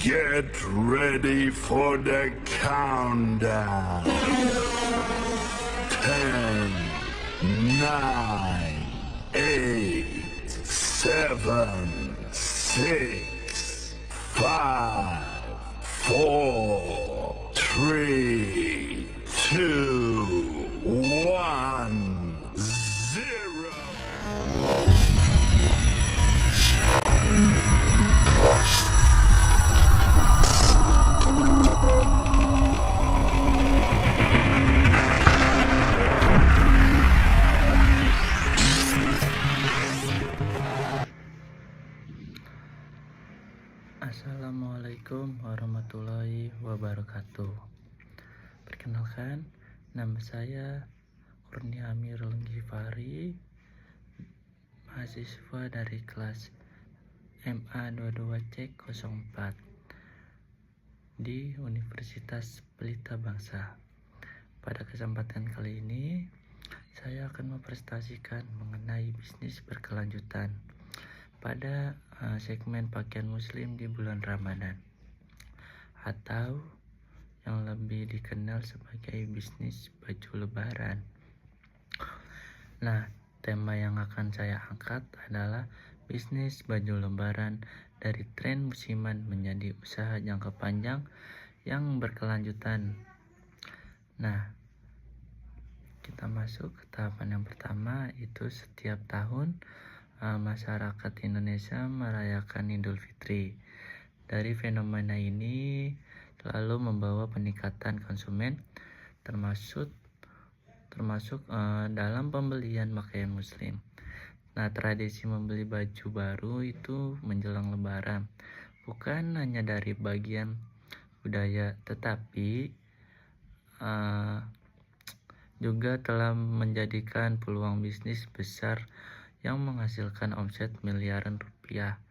Get ready for the countdown. 10, 9, 8, 7, 6, 5, 4, 3, 2, 1, 0. Assalamualaikum warahmatullahi wabarakatuh. Perkenalkan, nama saya Kurnia Amirul Ghifari, mahasiswa dari kelas MA22C04 di Universitas Pelita Bangsa. Pada kesempatan kali ini, saya akan mempresentasikan mengenai bisnis berkelanjutan pada segmen pakaian muslim di bulan Ramadan, atau yang lebih dikenal sebagai bisnis baju lebaran. Nah, tema yang akan saya angkat adalah bisnis baju lebaran dari tren musiman menjadi usaha jangka panjang yang berkelanjutan. Nah, kita masuk ke tahapan yang pertama, yaitu setiap tahun masyarakat Indonesia merayakan Idul Fitri. Dari fenomena ini selalu membawa peningkatan konsumen, termasuk dalam pembelian pakaian muslim. Nah, tradisi membeli baju baru itu menjelang Lebaran bukan hanya dari bagian budaya, tetapi juga telah menjadikan peluang bisnis besar yang menghasilkan omset miliaran rupiah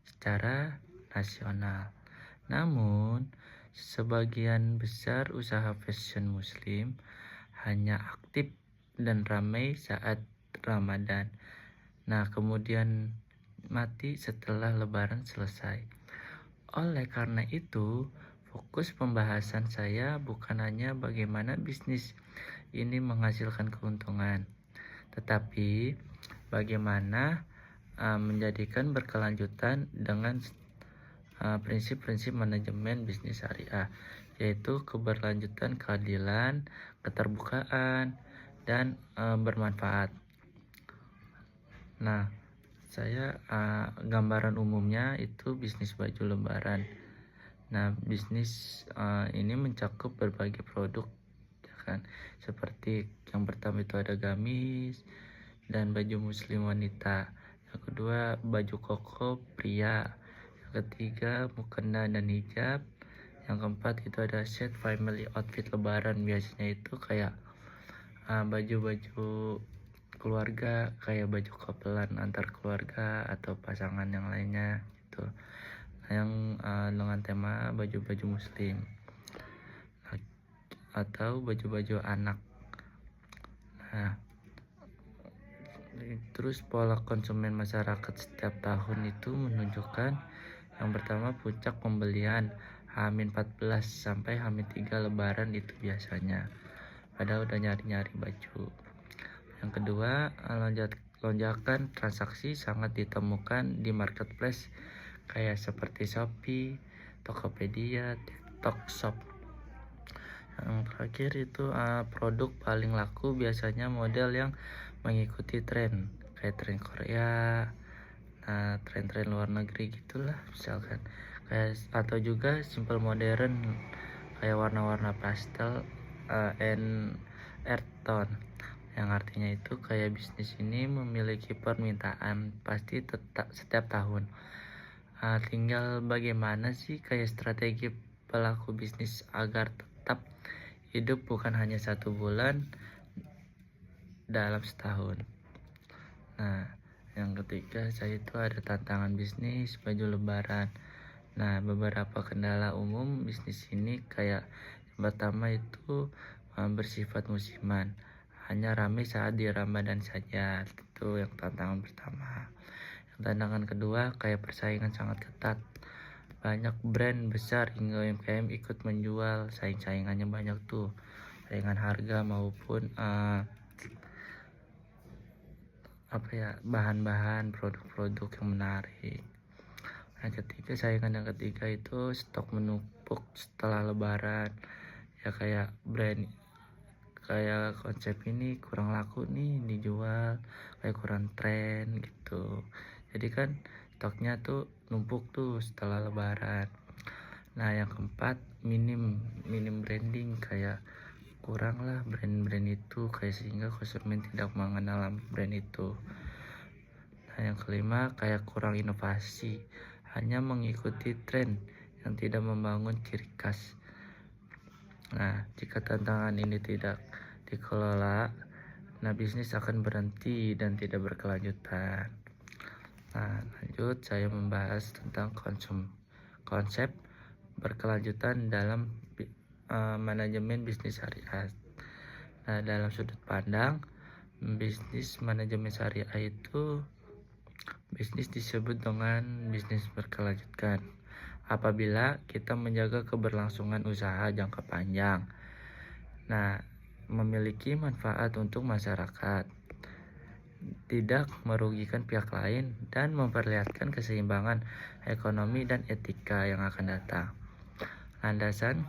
secara nasional. Namun, sebagian besar usaha fashion muslim hanya aktif dan ramai saat Ramadan. Nah, kemudian mati setelah Lebaran selesai. Oleh karena itu, fokus pembahasan saya bukan hanya bagaimana bisnis ini menghasilkan keuntungan, tetapi bagaimana menjadikan berkelanjutan dengan prinsip-prinsip manajemen bisnis syariah, yaitu keberlanjutan, keadilan, keterbukaan, dan bermanfaat. Nah, saya gambaran umumnya itu bisnis baju lebaran. Nah, bisnis ini mencakup berbagai produk, ya kan? Seperti yang pertama itu ada gamis dan baju muslim wanita. Yang kedua baju koko pria. Yang ketiga mukena dan hijab. Yang keempat itu ada set family outfit lebaran. Biasanya itu kayak baju-baju keluarga, kayak baju kopelan antar keluarga atau pasangan yang lainnya gitu. Yang dengan tema baju-baju muslim atau baju-baju anak. Nah, terus pola konsumen masyarakat setiap tahun itu menunjukkan yang pertama puncak pembelian H-14 sampai H-3 lebaran itu biasanya, padahal udah nyari-nyari baju. Yang kedua, lonjakan transaksi sangat ditemukan di marketplace kayak seperti Shopee, Tokopedia, TikTok Shop. Yang terakhir itu produk paling laku biasanya model yang mengikuti tren, kayak tren Korea, tren-tren luar negeri gitulah misalkan, kayak atau juga simple modern kayak warna-warna pastel and earth tone, yang artinya itu kayak bisnis ini memiliki permintaan pasti tetap setiap tahun. Tinggal bagaimana sih kayak strategi pelaku bisnis agar tetap hidup bukan hanya 1 bulan dalam setahun. Nah, yang ketiga saya itu ada tantangan bisnis baju lebaran. Nah, beberapa kendala umum bisnis ini kayak yang pertama itu bersifat musiman, hanya ramai saat di Ramadan saja. Itu yang tantangan pertama. Yang tantangan kedua kayak persaingan sangat ketat, banyak brand besar hingga UMKM ikut menjual, saingannya banyak tuh, saingan harga maupun bahan-bahan produk-produk yang menarik. Saingan yang ketiga itu stok menumpuk setelah lebaran, ya kayak konsep ini kurang laku nih dijual, kayak kurang tren gitu, jadi kan stoknya tuh numpuk tuh setelah lebaran. Nah yang keempat, minim branding, kayak kurang lah brand itu, kayak sehingga konsumen tidak mengenal brand itu. Nah yang kelima, kayak kurang inovasi, hanya mengikuti tren yang tidak membangun ciri khas. Nah jika tantangan ini tidak dikelola, bisnis akan berhenti dan tidak berkelanjutan. Nah lanjut, saya membahas tentang konsep berkelanjutan dalam manajemen bisnis syariah. Nah dalam sudut pandang bisnis manajemen syariah itu, bisnis disebut dengan bisnis berkelanjutan apabila kita menjaga keberlangsungan usaha jangka panjang. Nah, memiliki manfaat untuk masyarakat, tidak merugikan pihak lain, dan memperlihatkan keseimbangan ekonomi dan etika yang akan datang. Landasan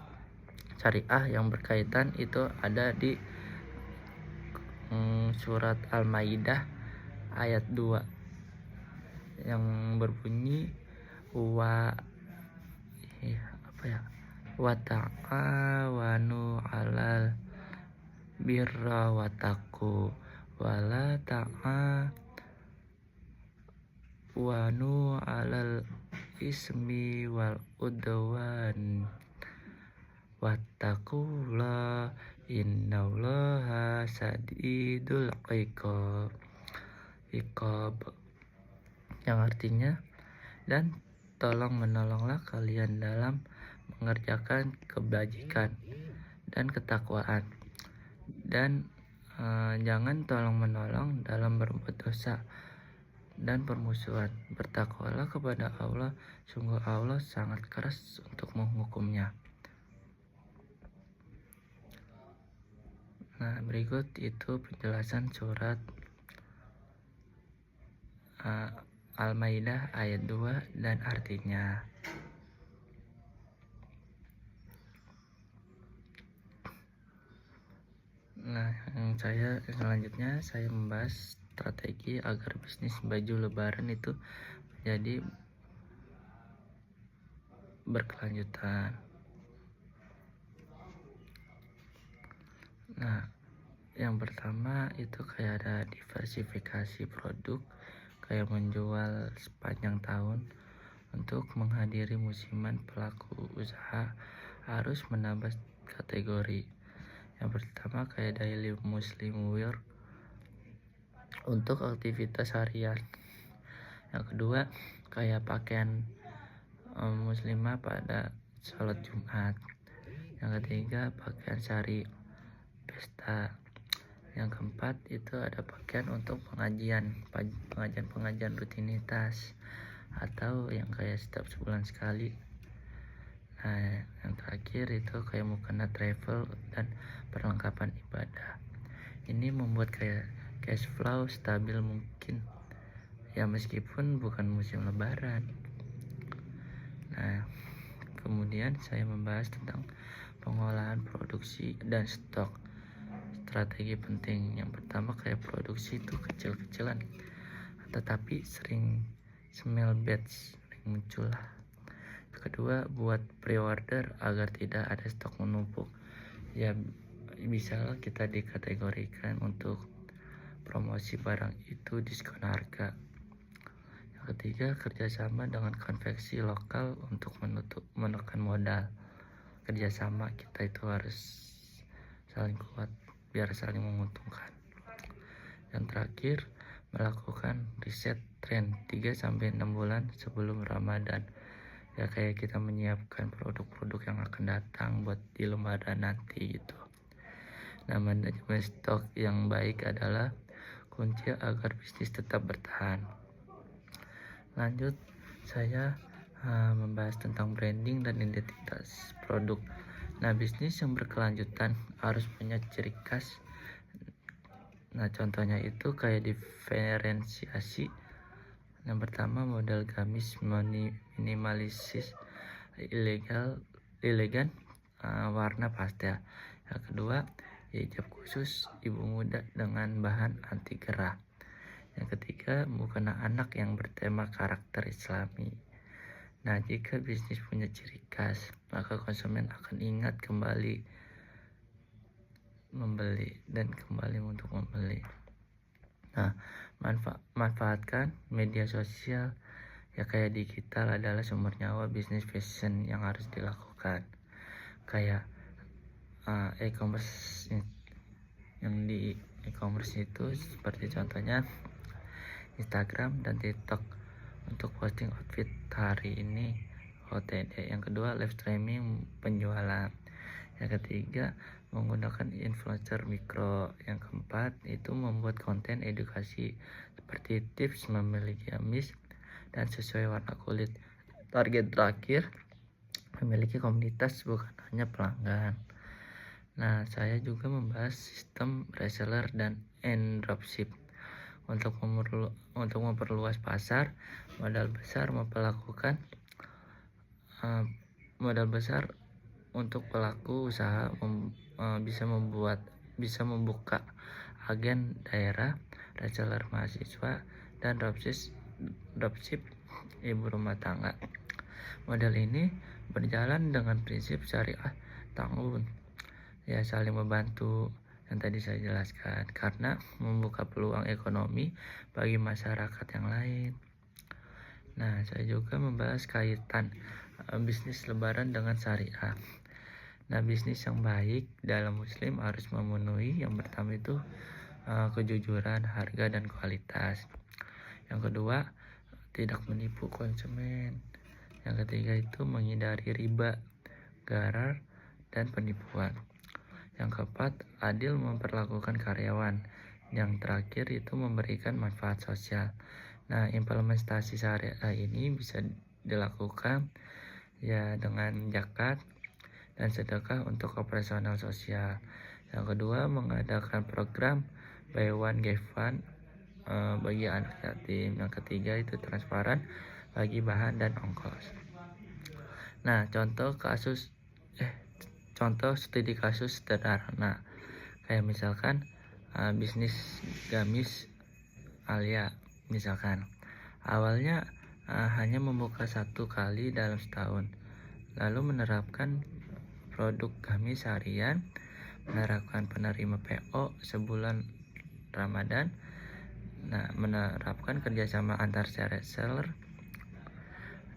syariah yang berkaitan itu ada di surat Al-Maidah ayat 2 yang berbunyi wa ta'awanu 'alal birra wa taqwa wa la ta'awanu 'alal ismi wal udwan wattaqullaha innallaha sadidul iqab, yang artinya, dan tolong menolonglah kalian dalam mengerjakan kebajikan dan ketakwaan, dan jangan tolong menolong dalam berbuat dosa dan permusuhan. Bertakwalah kepada Allah, sungguh Allah sangat keras untuk menghukumnya. Nah berikut itu penjelasan surat Al-Maidah ayat 2 dan artinya. Nah, selanjutnya saya membahas strategi agar bisnis baju lebaran itu menjadi berkelanjutan. Nah, yang pertama itu kayak ada diversifikasi produk, kayak menjual sepanjang tahun. Untuk menghadiri musiman, pelaku usaha harus menambah kategori. Yang pertama kayak daily muslim wear untuk aktivitas harian. Yang kedua kayak pakaian muslimah pada sholat Jumat. Yang ketiga pakaian syari pesta. Yang keempat itu ada pakaian untuk pengajian rutinitas atau yang kayak setiap sebulan sekali. Nah yang terakhir itu kayak mukena travel dan perlengkapan ibadah. Ini membuat kayak cash flow stabil mungkin ya, meskipun bukan musim lebaran. Nah kemudian saya membahas tentang pengolahan produksi dan stok. Strategi penting yang pertama kayak produksi itu kecil-kecilan, tetapi sering smell batch muncul lah. Kedua, buat pre-order agar tidak ada stok menumpuk. Ya bisa kita dikategorikan untuk promosi barang itu diskon harga. Yang ketiga, kerjasama dengan konveksi lokal untuk menekan modal. Kerjasama kita itu harus saling kuat biar saling menguntungkan. Yang terakhir, melakukan riset tren 3-6 bulan sebelum Ramadan. Ya kayak kita menyiapkan produk-produk yang akan datang buat di lebaran nanti gitu. Nah manajemen stok yang baik adalah kunci agar bisnis tetap bertahan. Lanjut, saya membahas tentang branding dan identitas produk. Nah, bisnis yang berkelanjutan harus punya ciri khas. Nah, contohnya itu kayak diferensiasi. Yang pertama, modal gamis, minimalistis, elegan, warna pastel. Yang kedua, hijab khusus ibu muda dengan bahan anti gerah. Yang ketiga, mukena anak yang bertema karakter Islami. Nah, jika bisnis punya ciri khas, maka konsumen akan ingat kembali membeli dan kembali untuk membeli. Nah, manfaatkan media sosial ya kayak digital adalah sumber nyawa bisnis fashion yang harus dilakukan. Kayak e-commerce yang di e-commerce itu seperti contohnya Instagram dan TikTok untuk posting outfit hari ini OTD. Yang kedua, live streaming penjualan. Yang ketiga, menggunakan influencer mikro. Yang keempat, itu membuat konten edukasi seperti tips memilih gamis dan sesuai warna kulit. Target terakhir, memiliki komunitas bukan hanya pelanggan. Nah, saya juga membahas sistem reseller dan dropship. Untuk memperluas pasar, modal besar untuk pelaku usaha bisa membuka agen daerah, reseller mahasiswa, dan dropship ibu rumah tangga. Model ini berjalan dengan prinsip syariah tanggung, ya saling membantu yang tadi saya jelaskan, karena membuka peluang ekonomi bagi masyarakat yang lain. Nah, saya juga membahas kaitan bisnis lebaran dengan syariah. Nah, bisnis yang baik dalam muslim harus memenuhi yang pertama itu kejujuran, harga, dan kualitas. Yang kedua, tidak menipu konsumen. Yang ketiga itu menghindari riba, gharar, dan penipuan. Yang keempat, adil memperlakukan karyawan. Yang terakhir itu memberikan manfaat sosial. Nah, implementasi syariah ini bisa dilakukan ya dengan zakat dan sedekah untuk operasional sosial. Yang kedua, mengadakan program buy one get one bagi anak yatim. Yang ketiga itu transparan bagi bahan dan ongkos. Nah, contoh studi kasus sederhana kayak misalkan bisnis gamis Alia. Misalkan awalnya hanya membuka 1 kali dalam setahun, lalu menerapkan produk gamis harian, menerapkan penerima PO sebulan Ramadan. Nah, menerapkan kerjasama antar reseller.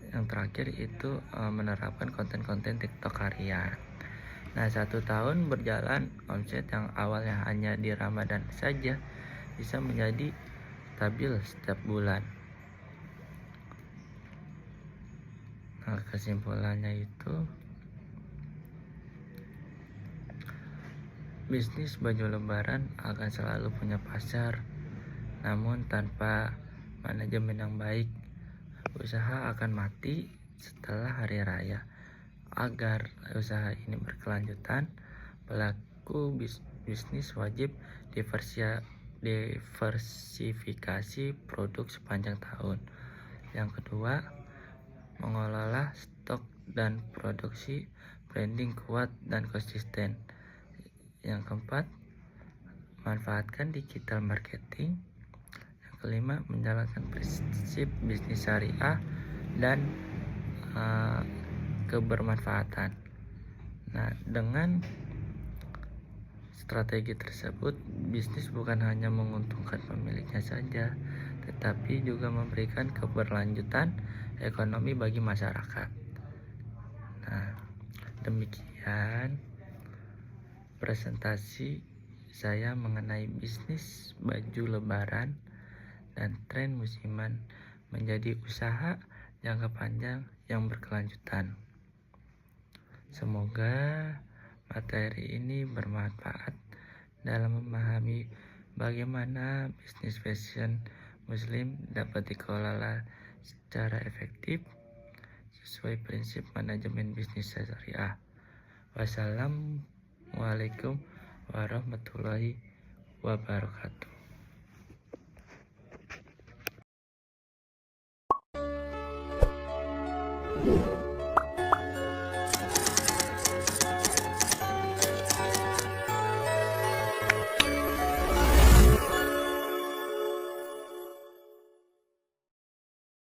Yang terakhir itu menerapkan konten-konten TikTok harian. Nah, 1 tahun berjalan, omset yang awalnya hanya di Ramadan saja bisa menjadi stabil setiap bulan. Nah, kesimpulannya itu bisnis baju lebaran akan selalu punya pasar, namun tanpa manajemen yang baik, usaha akan mati setelah hari raya. Agar usaha ini berkelanjutan, pelaku bisnis wajib diversifikasi produk sepanjang tahun. Yang kedua, mengelola stok dan produksi, branding kuat dan konsisten. Yang keempat, manfaatkan digital marketing. Yang kelima, menjalankan prinsip bisnis syariah dan kebermanfaatan. Nah, dengan strategi tersebut, bisnis bukan hanya menguntungkan pemiliknya saja, tetapi juga memberikan keberlanjutan ekonomi bagi masyarakat. Nah, demikian presentasi saya mengenai bisnis baju lebaran dan tren musiman menjadi usaha jangka panjang yang berkelanjutan. Semoga materi ini bermanfaat dalam memahami bagaimana bisnis fashion muslim dapat dikelola secara efektif, sesuai prinsip manajemen bisnis syariah. Wassalamualaikum warahmatullahi wabarakatuh.